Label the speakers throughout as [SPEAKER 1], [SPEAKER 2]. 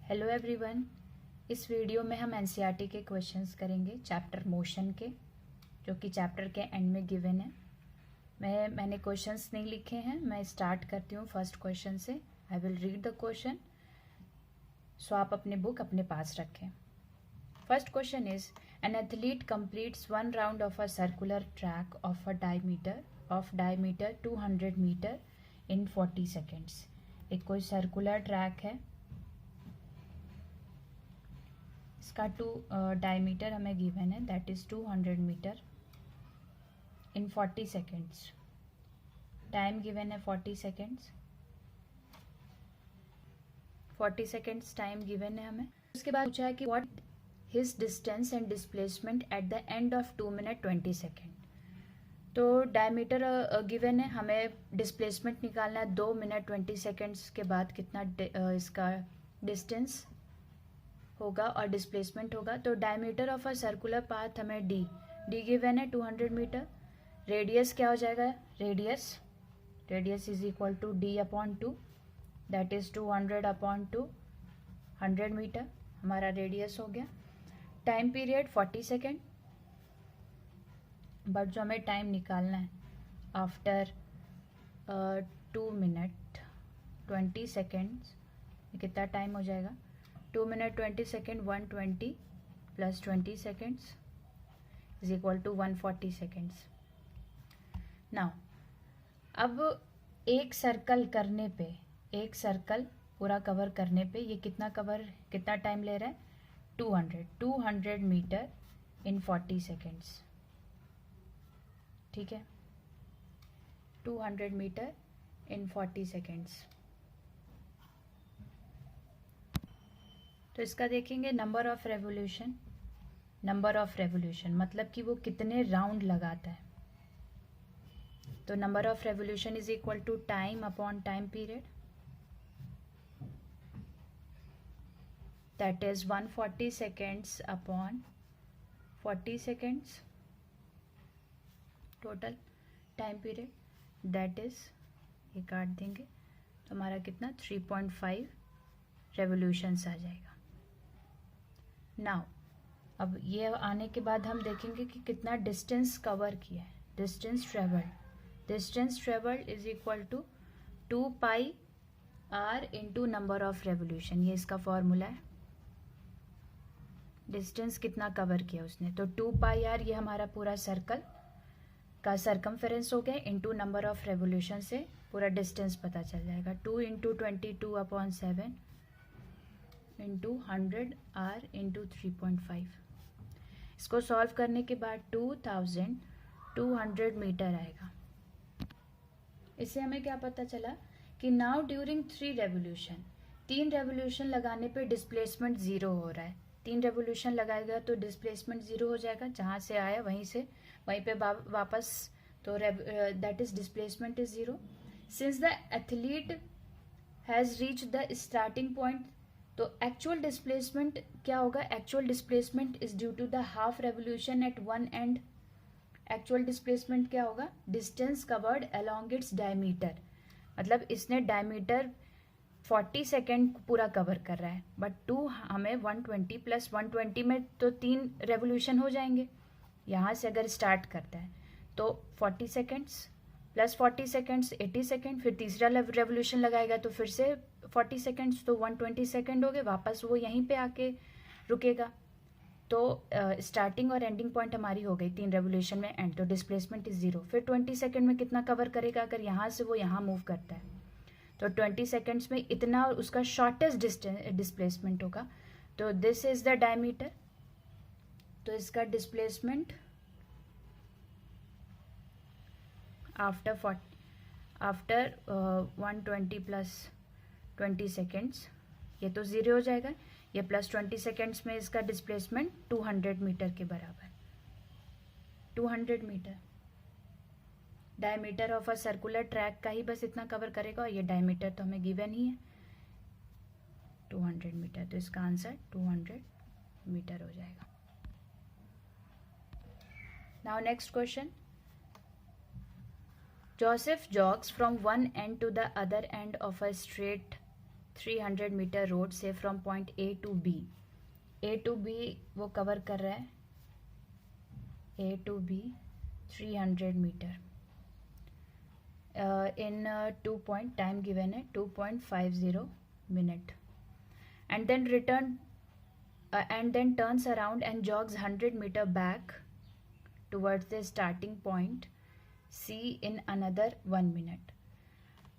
[SPEAKER 1] Hello everyone. इस video में हम एनसीईआरटी के क्वेश्चंस करेंगे चैप्टर मोशन के, जो कि चैप्टर के एंड में गिवन है। मैंने क्वेश्चंस नहीं लिखे हैं, मैं स्टार्ट करती हूँ फर्स्ट क्वेश्चन से। I will read the question, so आप अपने बुक अपने पास रखें। First question is an athlete completes one round of a circular track of a diameter 200 metre in 40 seconds. एक कोई सर्कुलर ट्रैक है, इसका डायमीटर हमें गिवन है, that is 200 metre in 40 seconds. Time given है 40 सेकेंड्स, 40 सेकेंड्स टाइम गिवन है हमें। उसके बाद पूछा है कि what his distance and displacement at the end of 2 minute 20 second. तो डायमीटर गिवन है, हमें डिस्प्लेसमेंट निकालना है 2 मिनट 20 सेकेंड्स के बाद कितना इसका डिस्टेंस होगा और डिस्प्लेसमेंट होगा। तो diameter of a circular path हमें डी गिवन है 200 मीटर। रेडियस क्या हो जाएगा, radius is equal to D upon 2, that is 200 upon 2, 100 metre हमारा रेडियस हो गया। टाइम पीरियड 40 सेकेंड, बट जो हमें टाइम निकालना है आफ्टर 2 मिनट 20 सेकेंड्स, कितना टाइम हो जाएगा, 2 minute 20 second 120 plus 20 seconds is equal to 140 seconds. Now अब एक सर्कल पूरा कवर करने पे ये कितना टाइम ले रहा है, 200 मीटर इन 40 सेकेंड्स। ठीक है, 200 मीटर इन 40 सेकेंड्स। तो इसका देखेंगे नंबर ऑफ रेवोल्यूशन मतलब कि वो कितने राउंड लगाता है। तो number of revolution is equal to time upon time period, that is 140 seconds upon 40 seconds total time period, that is, ये काट देंगे तो हमारा कितना 3.5 रेवोल्यूशंस आ जाएगा। नाउ अब ये आने के बाद हम देखेंगे कि कितना डिस्टेंस कवर किया है। Distance travelled is equal to 2 pi R into number of revolution, ये इसका फॉर्मूला है। डिस्टेंस कितना कवर किया उसने, तो 2 पाई आर ये हमारा पूरा सर्कल का सरकमफेरेंस हो गया, इंटू नंबर ऑफ रेवोल्यूशन से पूरा डिस्टेंस पता चल जाएगा। 2 into 22 upon 7 into 100 R into 3.5। इसको सॉल्व करने के बाद 2200 मीटर आएगा। इससे हमें क्या पता चला कि नाउ ड्यूरिंग 3 रेवोल्यूशन लगाने पे डिस्प्लेसमेंट 0 हो रहा है। 3 रेवोल्यूशन लगाएगा तो डिस्प्लेसमेंट 0 हो जाएगा, जहाँ से आया वहीं पे वापस, तो that is displacement is 0। Since the athlete has reach the starting point, तो एक्चुअल डिस्प्लेसमेंट क्या होगा, actual displacement is due to the half revolution at one end. Actual displacement क्या होगा, distance covered along its diameter, मतलब इसने diameter 40 second पूरा cover कर रहा है, बट 2 हमें 120 प्लस 120 में तो 3 रेवोल्यूशन हो जाएंगे। यहाँ से अगर स्टार्ट करता है तो 40 सेकेंड्स प्लस 40 सेकेंड्स 80 सेकेंड, फिर तीसरा रेवोल्यूशन लगाएगा तो फिर से 40 सेकेंड्स, तो 120 सेकेंड हो गए, वापस वो यहीं पे आके रुकेगा। तो स्टार्टिंग और एंडिंग पॉइंट हमारी हो गई 3 रेवोल्यूशन में एंड, तो डिस्प्लेसमेंट इज 0। फिर 20 सेकेंड में कितना कवर करेगा, अगर यहाँ से वो यहाँ मूव करता है तो 20 सेकेंड्स में इतना उसका शॉर्टेस्ट डिस्प्लेसमेंट होगा। तो दिस इज द डायमीटर, तो इसका डिस्प्लेसमेंट आफ्टर 120 प्लस 20 सेकेंड्स, ये तो 0 हो जाएगा, ये प्लस 20 सेकेंड्स में इसका डिस्प्लेसमेंट 200 मीटर के बराबर, 200 metre. Diameter of a circular track का ही बस इतना कवर करेगा, और ये डायमीटर तो हमें गिवन ही है 200 मीटर, तो इसका आंसर 200 मीटर हो जाएगा। Now next question, Joseph jogs from one end to the other end of a straight 300 metre road से from point A to B, A to B वो कवर कर रहा है, A to B 300 metre in 2 point, time given है 2.50 minute, and then turns around and jogs 100 meter back towards the starting point C in another 1 minute.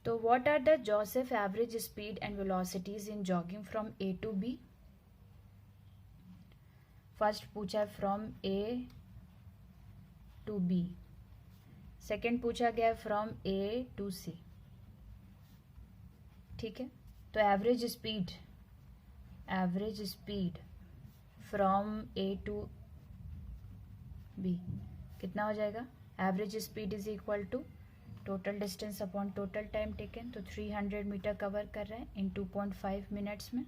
[SPEAKER 1] So what are the Joseph average speed and velocities in jogging from A to B? First पूछा from A to B, second पूछा गया from A to C. ठीक है, तो average speed from A to B कितना हो जाएगा? Average speed is equal to total distance upon total time taken. तो 300 मीटर कवर कर रहे हैं इन 2.5 मिनट्स में.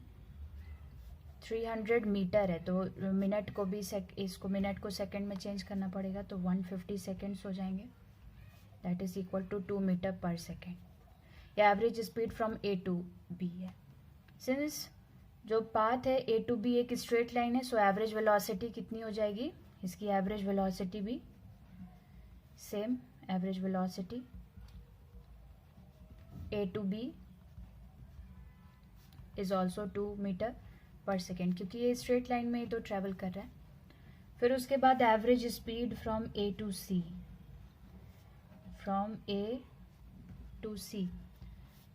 [SPEAKER 1] 300 मीटर है तो मिनट को भी इसको मिनट को सेकंड में चेंज करना पड़ेगा, तो 150 सेकेंड्स हो जाएंगे. That is equal to 2 metre per second. या average speed from A to B है. सिंस जो पाथ है ए टू बी एक स्ट्रेट लाइन है, सो एवरेज वेलोसिटी कितनी हो जाएगी? इसकी एवरेज वेलोसिटी भी same, average velocity A to B is also 2 metre per second, क्योंकि ये स्ट्रेट लाइन में ही तो ट्रेवल कर रहा है. फिर उसके बाद average speed from A to C, from A to C.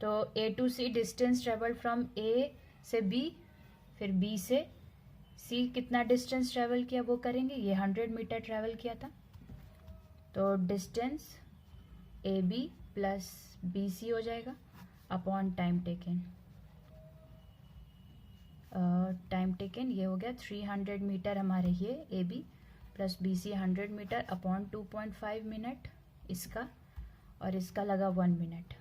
[SPEAKER 1] तो A to C distance travel from A से बी, फिर बी से सी कितना डिस्टेंस ट्रेवल किया वो करेंगे. ये 100 मीटर ट्रेवल किया था, तो distance A B plus B C हो जाएगा upon time taken. Time taken ये हो गया 300 मीटर हमारे, ये A B plus B C 100 metre upon 2.5 minute इसका, और इसका लगा 1 मिनट.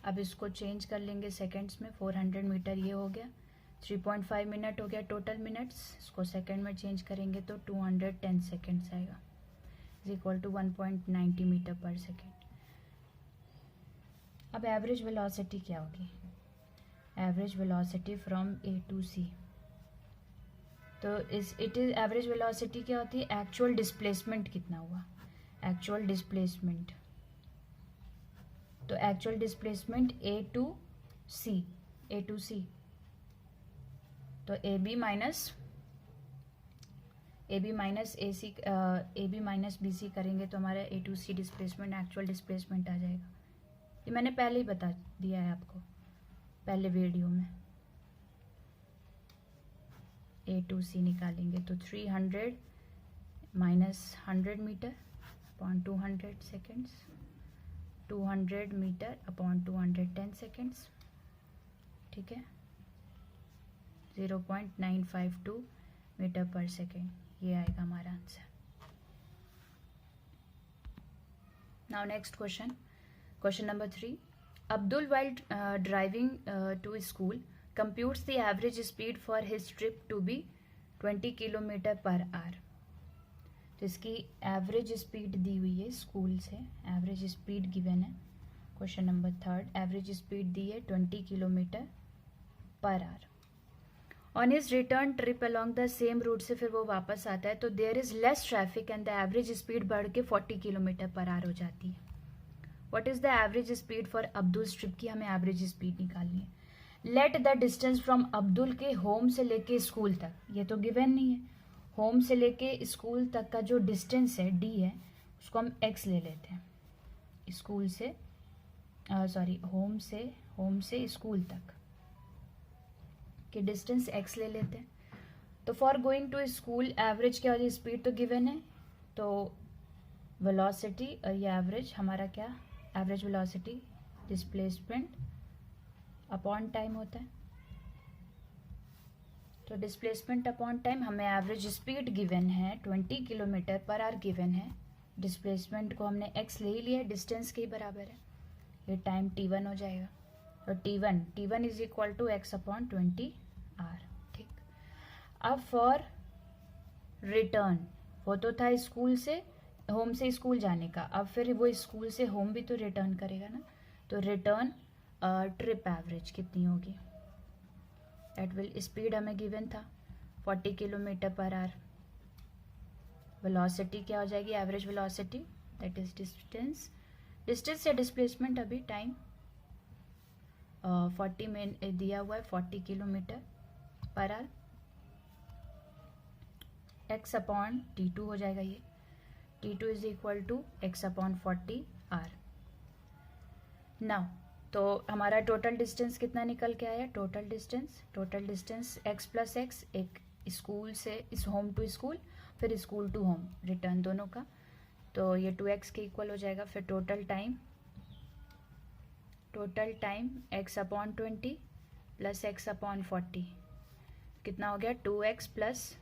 [SPEAKER 1] अब इसको चेंज कर लेंगे सेकेंड्स में. 400 मीटर ये हो गया, 3.5 मिनट हो गया टोटल मिनट्स. इसको सेकेंड में चेंज करेंगे तो 210 सेकेंड्स आएगा, is equal to 1.90 metre per second. अब एवरेज वेलोसिटी क्या होगी? Average velocity from A to C. तो इट इज एवरेज वेलोसिटी क्या होती है? एक्चुअल डिस्प्लेसमेंट कितना हुआ, एक्चुअल डिस्प्लेसमेंट. तो actual displacement A to C, तो A B minus B C करेंगे तो हमारा A to C displacement actual displacement आ जाएगा. ये मैंने पहले ही बता दिया है आपको पहले वीडियो में. ए टू सी निकालेंगे तो 300 minus 100 metre upon 200 seconds, 200 metre upon 210 seconds. ठीक है, 0.952 मीटर पर सेकेंड, ये आएगा हमारा answer. Now next question, question number 3. Abdul, while driving to school, computes the average speed for his trip to be 20 kilometre per hour. तो इसकी average speed दी हुई है स्कूल से, एवरेज स्पीड गिवन है. क्वेश्चन नंबर 3, एवरेज स्पीड दी है 20 kilometre per hour. On his return trip along the same route से फिर वो वापस आता है, तो there is less traffic and the average speed बढ़ के 40 किलोमीटर पर आवर हो जाती है. What is the average speed for Abdul trip की हमें एवरेज स्पीड निकालनी है. Let the distance from Abdul के होम से लेके स्कूल तक, ये तो गिवन नहीं है. होम से लेके स्कूल तक का जो डिस्टेंस है डी है, उसको हम एक्स ले लेते हैं. स्कूल से होम से स्कूल तक के डिस्टेंस एक्स ले लेते हैं. तो for going to school average क्या होती है? स्पीड तो गिवन है, तो वेलोसिटी और ये एवरेज हमारा क्या, average velocity displacement upon time होता है. तो डिस्प्लेसमेंट अपॉन टाइम, हमें एवरेज स्पीड गिवन है 20 किलोमीटर पर आवर गिवन है. डिस्प्लेसमेंट को हमने एक्स ले ही लिया, डिस्टेंस के ही बराबर है. ये टाइम t1 हो जाएगा. तो t1 is equal to x upon 20 R. ठीक. अब फॉर रिटर्न, वो तो था स्कूल से होम से स्कूल जाने का, अब फिर वो स्कूल से होम भी तो रिटर्न करेगा ना. तो रिटर्न ट्रिप एवरेज कितनी होगी, दैट विल, स्पीड हमें गिवन था 40 किलोमीटर पर आवर, वेलोसिटी क्या हो जाएगी, average velocity, that is distance, distance या डिस्प्लेसमेंट, अभी टाइम 40 में दिया हुआ है 40 kilometre per our, x upon t2 हो जाएगा ये, t2 is equal to x upon 40 r। Now तो हमारा टोटल डिस्टेंस कितना निकल के आया, total distance x plus x, एक स्कूल से इस होम टू स्कूल, फिर स्कूल टू होम, रिटर्न दोनों का, तो ये 2x के इक्वल हो जाएगा। फिर total time x upon 20 plus x upon 40 कितना हो गया, 2x plus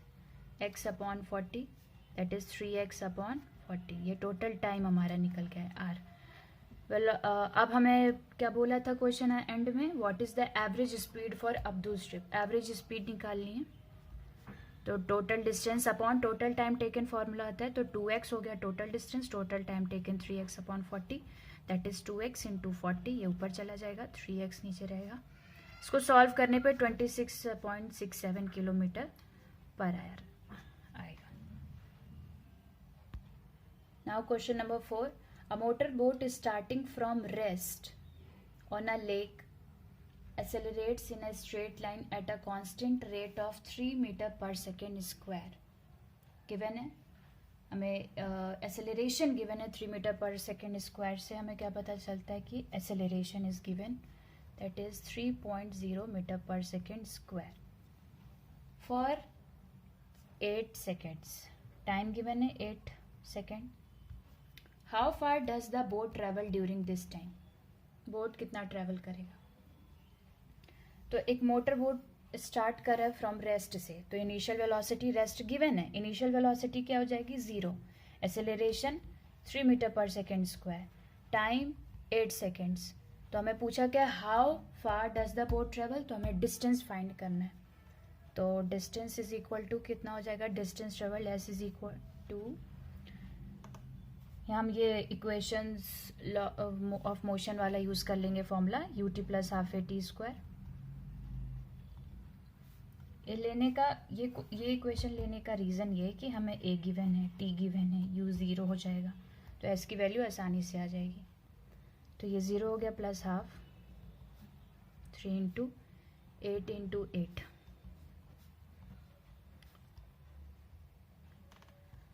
[SPEAKER 1] x upon 40, that is 3x upon 40। ये टोटल टाइम हमारा निकल गया है r। वेल अब हमें क्या बोला था क्वेश्चन एंड में, what is the average speed for Abdul trip, average speed निकालनी है। तो total distance upon total time taken formula आता है, तो 2x हो गया total distance, total time taken 3x upon 40, that is 2x into 40, ये ऊपर चला जाएगा, 3x नीचे रहेगा। इसको सॉल्व करने पे 26.67 किलोमीटर पर आवर आएगा। Now question number 4, a motorboat starting from rest on a lake accelerates in a straight line at a constant rate of 3 meter per second square। Given है हमें acceleration given है 3 metre per second square से हमें क्या पता चलता है कि acceleration is given, that is 3.0 metre per second square for 8 seconds, time given है 8 second. How far does the boat travel during this time, boat कितना ट्रेवल करेगा। तो एक मोटर बोट स्टार्ट कर रहा है फ्रॉम रेस्ट से, तो इनिशियल वेलोसिटी रेस्ट गिवन है, इनिशियल वेलोसिटी क्या हो जाएगी 0, acceleration 3 metre per second square, time 8 seconds. तो हमें पूछा क्या, how far does the boat travel, तो हमें डिस्टेंस फाइंड करना है। तो डिस्टेंस इज इक्वल टू कितना हो जाएगा, distance travel S is equal to, हम ये इक्वेशंस लॉ ऑफ मोशन वाला यूज कर लेंगे फॉर्मूला, ut plus half A T square. ये लेने का ये इक्वेशन लेने का रीज़न ये है कि हमें a गिवन है, t गिवन है, u 0 हो जाएगा, तो s की वैल्यू आसानी से आ जाएगी। तो ये 0 हो गया प्लस हाफ 3 इंटू 8 इंटू 8,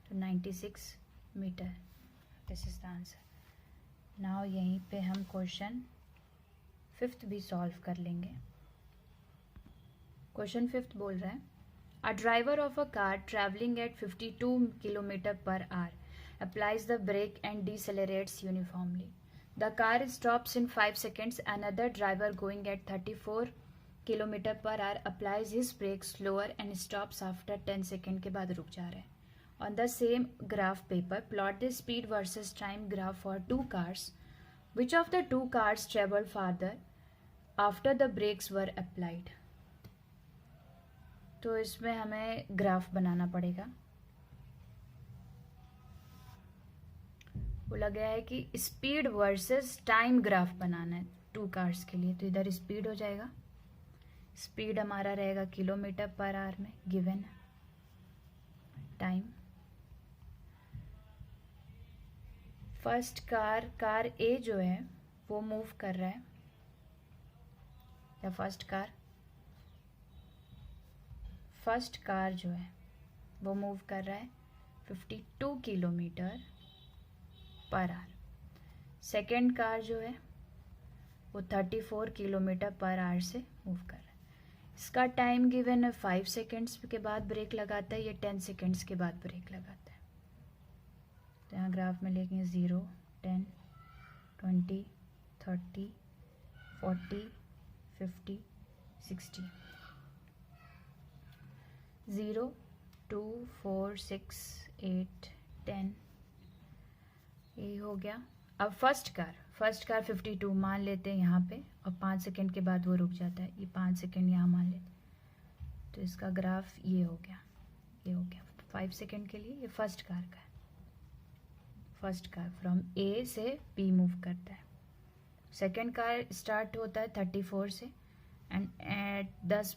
[SPEAKER 1] तो 96 metre, this is the answer. Now यहीं पे हम क्वेश्चन 5th भी सॉल्व कर लेंगे। क्वेश्चन 5th बोल रहा है, a driver of a car travelling at 52 kilometre per hour applies the brake and decelerates uniformly, the car stops in 5 seconds, another driver going at 34 kilometre per hour applies his brake slower and stops after 10 seconds के बाद रुक जा रहे हैं। On the same graph paper, plot the speed versus time graph for 2 cars. Which of the 2 cars traveled farther after the brakes were applied? तो इसमें हमें graph बनाना पड़ेगा। बोला गया है कि स्पीड वर्सेस टाइम ग्राफ बनाना है 2 कार्स के लिए, तो इधर स्पीड हो जाएगा, स्पीड हमारा रहेगा किलोमीटर पर आवर में गिवन, टाइम फर्स्ट कार ए जो है वो मूव कर रहा है, या फर्स्ट कार जो है वो मूव कर रहा है 52 kilometre per our. Second car जो है वो 34 किलोमीटर पर आवर से मूव कर रहा है। इसका टाइम गिवन है 5 सेकेंड्स के बाद ब्रेक लगाता है, ये 10 सेकेंड्स के बाद ब्रेक लगाता है। तो यहाँ ग्राफ में लेंगे 0, 10, 20, 30, 40, 50, 60, 0, 2, 4, 6, 8, 10, ये हो गया। अब फर्स्ट कार 52 मान लेते हैं यहाँ पे, और 5 सेकेंड के बाद वो रुक जाता है, ये 5 सेकेंड यहाँ मान लेते हैं, तो इसका ग्राफ ये हो गया 5 सेकेंड के लिए। ये फर्स्ट कार का है, फर्स्ट कार फ्रॉम ए से बी मूव करता है, सेकेंड कार स्टार्ट होता है 34 से एंड एट 10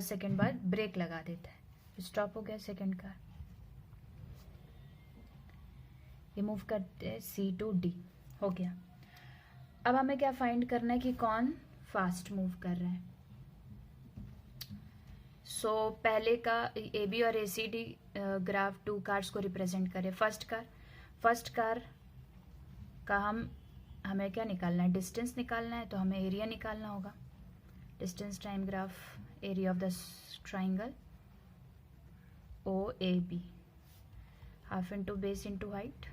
[SPEAKER 1] सेकेंड बाद ब्रेक लगा देता है, स्टॉप हो गया सेकेंड कार। ये मूव करते हैं C to D, हो गया। अब हमें क्या फाइंड करना है कि कौन फास्ट मूव कर रहा है। सो पहले का AB और ACD ग्राफ 2 कार्स को रिप्रेजेंट करे। फर्स्ट कार का हमें क्या निकालना है, डिस्टेंस निकालना है, तो हमें एरिया निकालना होगा। Distance time graph area of the triangle OAB, half into base into height.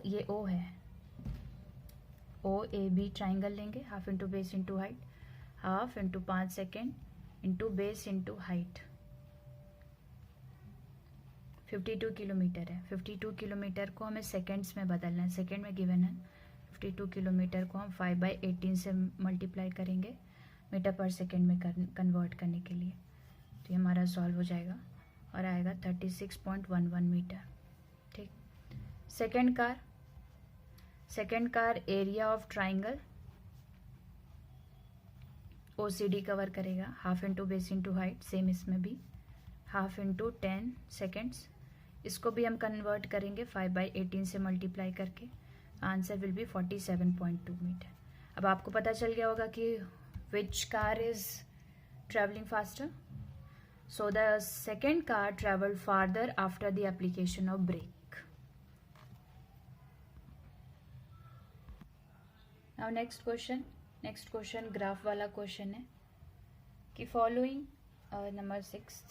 [SPEAKER 1] ये O है, OAB ट्राइंगल लेंगे, half into base into height, half into 5 second into base into height. 52 kilometre है। 52 किलोमीटर को हमें seconds में बदलना है, second में गिवन है। 52 किलोमीटर को हम 5/18 से मल्टीप्लाई करेंगे मीटर पर सेकेंड में कन्वर्ट करने के लिए, तो ये हमारा सॉल्व हो जाएगा और आएगा 36.11 मीटर। ठीक। Second car area of triangle OCD cover करेगा, half into base into height, same इसमें भी हाफ इंटू 10 सेकेंड्स। इसको भी हम कन्वर्ट करेंगे 5/18 से मल्टीप्लाई करके, आंसर विल बी 47.2 मीटर। अब आपको पता चल गया होगा कि which car is travelling faster. So the second car travelled farther after the application of brake. Now next question graph वाला क्वेश्चन है कि फॉलोइंग नंबर 6,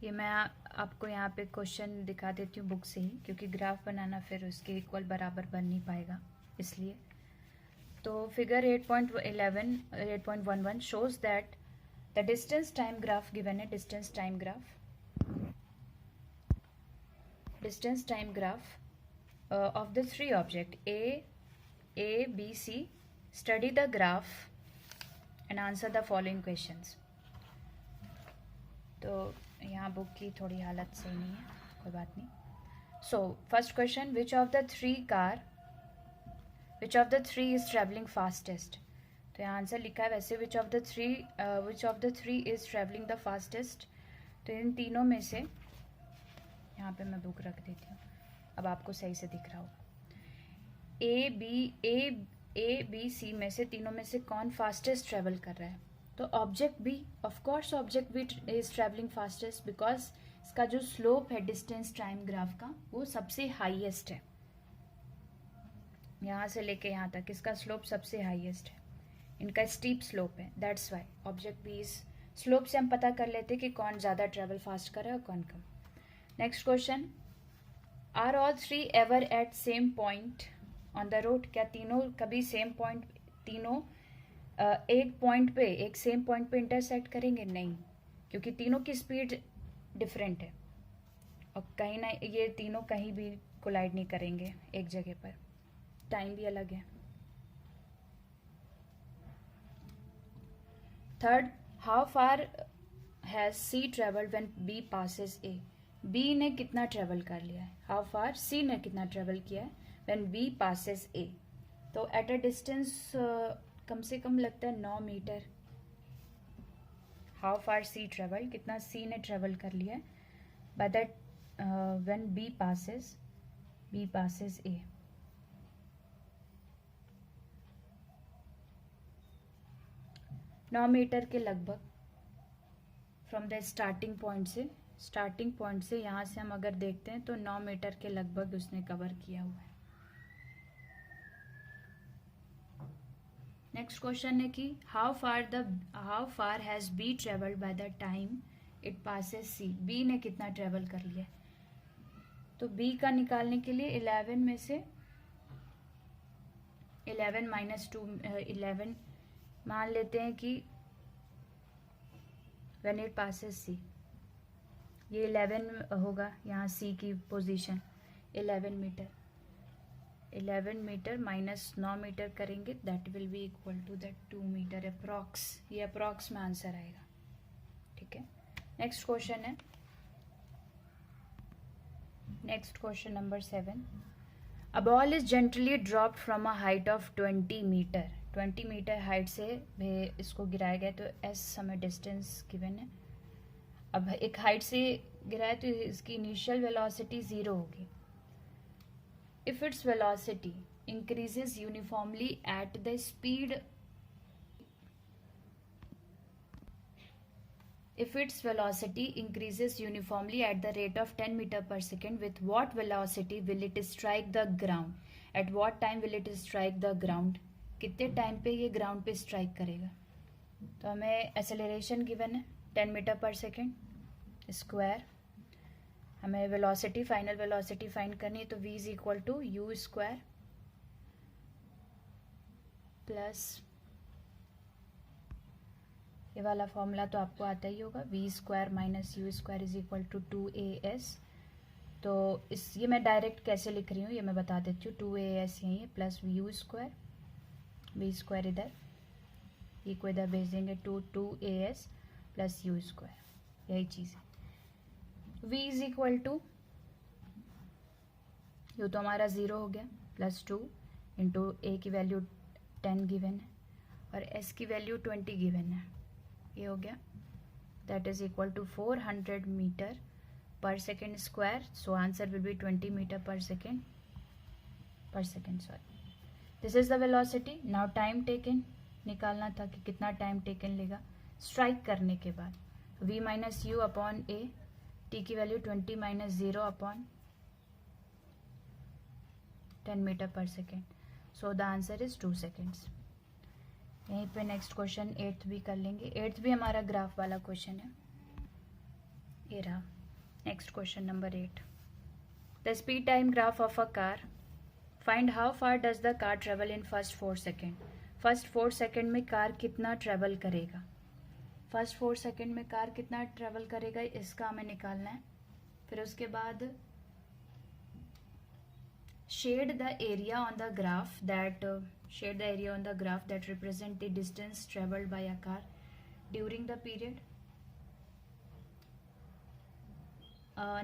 [SPEAKER 1] ये मैं आपको यहाँ पे क्वेश्चन दिखा देती हूँ बुक से ही, क्योंकि ग्राफ बनाना फिर उसके इक्वल बराबर बन नहीं पाएगा इसलिए। तो figure 8.11 shows that the distance time graph given है। Distance time graph of the three object A, B, C. Study the graph and answer the following questions. तो यहाँ बुक की थोड़ी हालत सही नहीं है, कोई बात नहीं। So first question, which of the three is traveling fastest? तो यहाँ आंसर लिखा है वैसे which of the three is traveling the fastest। तो इन तीनों में से, यहाँ पे मैं बुक रख देती हूँ, अब आपको सही से दिख रहा होगा। ए बी सी में से तीनों में से कौन फास्टेस्ट ट्रेवल कर रहा है? तो object B, of course object B is travelling fastest, because इसका जो स्लोप है डिस्टेंस टाइम ग्राफ का वो सबसे हाईएस्ट है। यहाँ से लेके यहाँ तक इसका स्लोप सबसे हाईएस्ट है, इनका स्टीप स्लोप है, that's why object B is. Slope से हम पता कर लेते कि कौन ज़्यादा ट्रेवल फास्ट कर रहा है और कौन कम। Next question, are all three ever at same point on the road? क्या तीनों कभी सेम पॉइंट, तीनों एक पॉइंट पे, एक सेम पॉइंट पे इंटरसेक्ट करेंगे? नहीं, क्योंकि तीनों की स्पीड डिफरेंट है और कहीं ना ये तीनों कहीं भी कोलाइड नहीं करेंगे एक जगह पर, टाइम भी अलग है। Third, how far has C travelled when B passes A? B ने कितना ट्रेवल कर लिया है? हाउ फार सी ने कितना ट्रेवल किया है व्हेन बी पासेस ए? तो एट अ डिस्टेंस कम से कम लगता है 9 metre. How far C travel, कितना सी ने ट्रेवल कर लिया है by that when B passes A? नौ मीटर के लगभग फ्रॉम द स्टार्टिंग पॉइंट से यहाँ से हम अगर देखते हैं तो 9 मीटर के लगभग उसने कवर किया हुआ है। नेक्स्ट क्वेश्चन है कि how far has B travelled by the time it passes C? B ने कितना ट्रेवल कर लिया? तो बी का निकालने के लिए 11 में से 11 माइनस 2 11 मान लेते हैं कि व्हेन इट पासेस सी, ये 11 होगा, यहाँ सी की पोजीशन 11 मीटर माइनस 9 मीटर करेंगे, that will be equal to that 2 metre approx. ये अप्रॉक्स में आंसर आएगा। ठीक है, नेक्स्ट क्वेश्चन है, next question number 7, A ball is generally dropped from a height of 20 metre. 20 metre height से इसको गिराया गया, तो एस हमें डिस्टेंस गिवन है. अब एक हाइट से गिराया तो इसकी इनिशियल वेलोसिटी 0 होगी. If its velocity increases uniformly at the speed, if its velocity increases uniformly at the rate of 10 meter per second, with what velocity will it strike the ground? At what time will it strike the ground? कितने time पे ये ground पे strike करेगा? तो हमें acceleration given है 10 metre per second square. हमें velocity, final velocity find करनी है, तो v is equal to U square plus ये वाला फॉर्मूला तो आपको आता ही होगा, V square minus U square is equal to 2as. तो इस ये मैं डायरेक्ट कैसे लिख रही हूँ ये मैं बता देती हूँ. 2as यही है plus U square, V square इधर, ये को इधर भेज देंगे 2as प्लस यू स्क्वायर, यही चीज़ है. v is equal to U तो हमारा 0 हो गया प्लस 2 इंटू ए की वैल्यू 10 गिवन है और s की वैल्यू 20 गिवन है. ये हो गया, that is equal to 400 metre per second square. So answer will be 20 metre per second sorry. This is the velocity. Now time taken निकालना था कि कितना टाइम टेकन लेगा स्ट्राइक करने के बाद. v minus you upon A, t की value 20 minus 0 upon 10 metre per second. So the answer is 2 seconds. यहीं पे नेक्स्ट क्वेश्चन 8th भी कर लेंगे. 8th भी हमारा ग्राफ वाला क्वेश्चन है. ये रहा next question number 8. The speed time graph of a car. Find how far does the car travel in first 4 second. First 4 second में कार कितना ट्रेवल करेगा. फर्स्ट 4 सेकेंड में कार कितना ट्रेवल करेगा इसका हमें निकालना है. फिर उसके बाद shade the area on the graph that represent the distance traveled by a car during the period.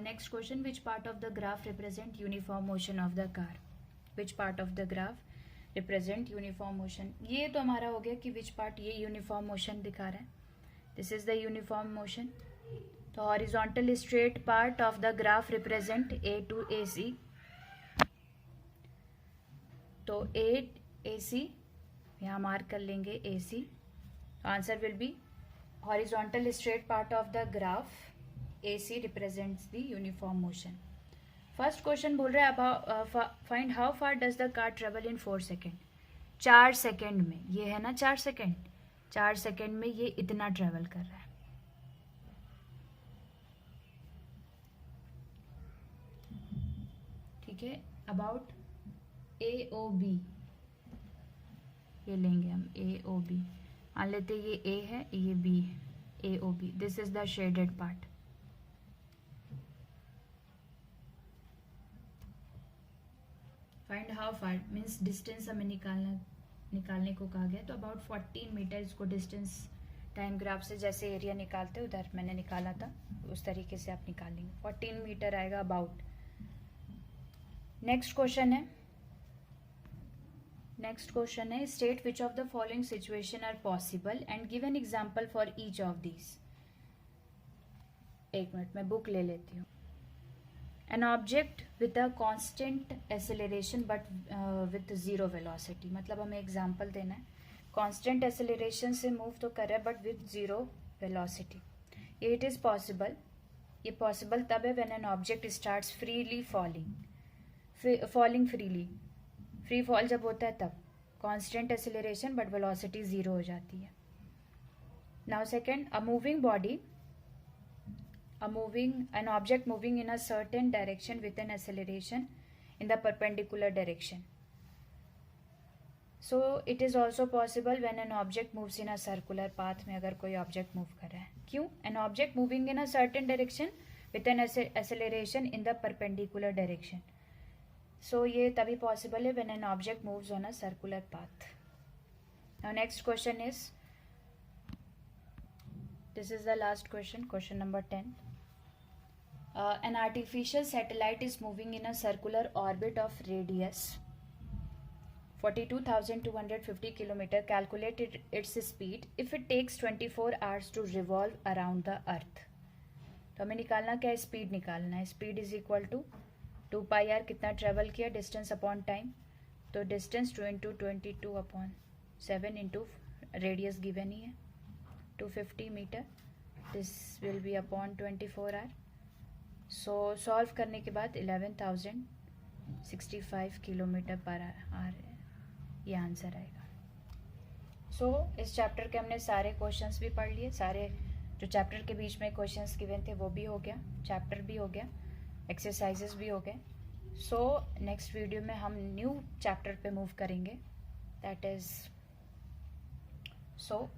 [SPEAKER 1] Next question, which part of the graph represent uniform motion of the car? Which part of the graph represent uniform motion? ये तो हमारा हो गया कि which part ये uniform motion दिखा रहा है. This is the uniform motion. तो horizontal straight part of the graph represent A to AC. तो AC यहाँ मार्क कर लेंगे AC. Answer will B horizontal straight part of the graph AC represents the uniform motion. First question बोल रहा है find how far does the car travel in 4 second. 4 second में, ये है ना 4 सेकेंड, 4 सेकेंड में ये इतना ट्रेवल कर रहा है. ठीक है. अबाउट AOB ये लेंगे हम. AOB मान लेते ये A है, ये B है. AOB this is the shaded part. Find how far means distance हमें निकालने को कहा गया. तो अबाउट 14 मीटर इसको डिस्टेंस टाइम ग्राफ से जैसे एरिया निकालते उधर मैंने निकाला था उस तरीके से आप निकाल लेंगे. 14 मीटर आएगा अबाउट. नेक्स्ट क्वेश्चन है state which of the following situation are possible and give an example for each of these. एक मिनट में बुक ले लेती हूँ. An object with a constant acceleration but with 0 velocity. मतलब हमें example देना है. कॉन्स्टेंट एसेलरेशन से मूव तो कर रहा है but with 0 velocity. It is possible. ये पॉसिबल तब है when an object starts freely falling freely. Free fall जब होता है तब कांस्टेंट एक्सेलरेशन बट वेलोसिटी 0 हो जाती है. Now second, an object moving in a certain direction with an acceleration in the perpendicular direction. So it is also possible when an object moves in a circular path. में अगर कोई object move कर रहा है. क्यों? An object moving in a certain direction with an acceleration in the perpendicular direction. So ये तभी possible है when an object moves on a circular path. Now next question is, this is the last question, question number 10. An artificial satellite is moving in a circular orbit of radius 42,250 kilometer. Calculated its speed if it takes 24 hours to revolve around the earth. तो हमें निकालना क्या है, speed निकालना है. Speed is equal to 2πr, कितना travel किया, distance upon time. तो distance 2 into 22/7 into radius given ही है 250 metre. This will be upon 24 hour. So solve करने के बाद 11,065 किलोमीटर पर आवर ये आंसर आएगा. सो इस चैप्टर के हमने सारे क्वेश्चंस भी पढ़ लिए. सारे जो चैप्टर के बीच में क्वेश्चंस गिवन थे वो भी हो गया, चैप्टर भी हो गया, एक्सरसाइजेस भी हो गए. सो नेक्स्ट वीडियो में हम न्यू चैप्टर पे मूव करेंगे, दैट इज सो